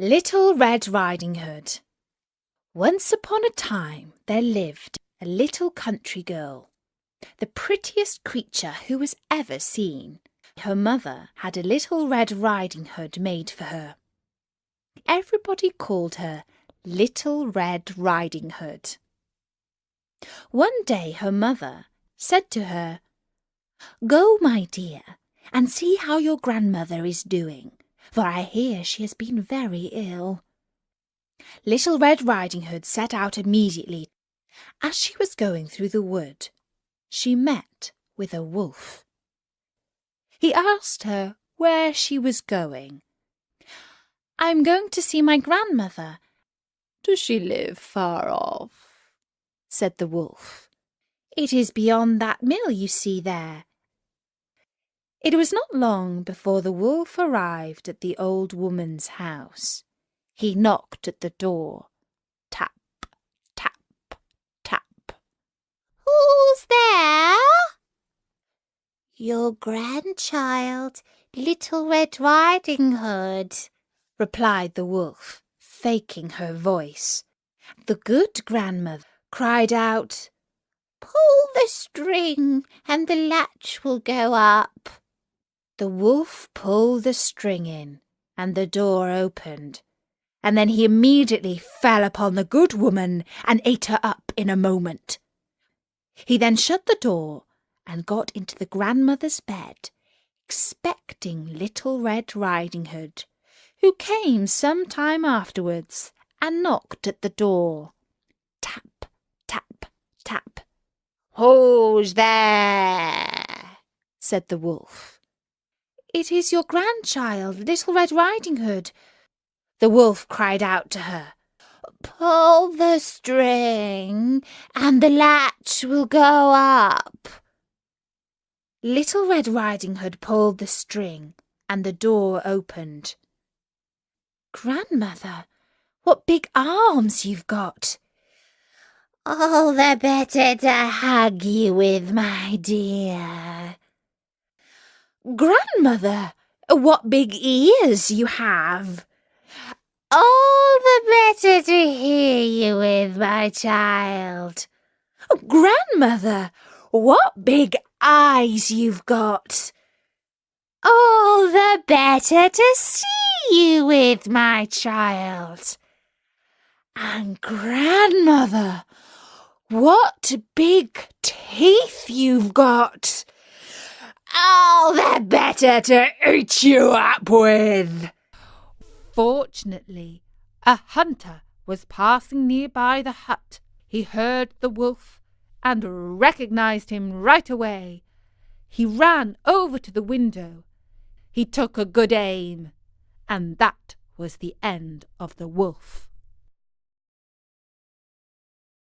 Little Red Riding Hood. Once upon a time there lived a little country girl, the prettiest creature who was ever seen. Her mother had a little Red Riding Hood made for her. Everybody called her Little Red Riding Hood. One day her mother said to her, "Go, my dear, and see how your grandmother is doing, for I hear she has been very ill." Little Red Riding Hood set out immediately. As she was going through the wood, she met with a wolf. He asked her where she was going. "I'm going to see my grandmother." "Does she live far off?" said the wolf. "It is beyond that mill you see there." It was not long before the wolf arrived at the old woman's house. He knocked at the door. Tap, tap, tap. "Who's there?" "Your grandchild, Little Red Riding Hood," replied the wolf, faking her voice. The good grandmother cried out, "Pull the string and the latch will go up." The wolf pulled the string in, and the door opened, and then he immediately fell upon the good woman and ate her up in a moment. He then shut the door and got into the grandmother's bed, expecting Little Red Riding Hood, who came some time afterwards and knocked at the door. Tap, tap, tap. "Who's there?" said the wolf. "It is your grandchild, Little Red Riding Hood." The wolf cried out to her, "Pull the string and the latch will go up." Little Red Riding Hood pulled the string and the door opened. "Grandmother, what big arms you've got!" "All the better to hug you with, my dear." "Grandmother, what big ears you have!" "All the better to hear you with, my child." "Grandmother, what big eyes you've got!" "All the better to see you with, my child." "And grandmother, what big teeth you've got!" "All the better to eat you up with." Fortunately, a hunter was passing nearby the hut. He heard the wolf and recognized him right away. He ran over to the window. He took a good aim, and that was the end of the wolf.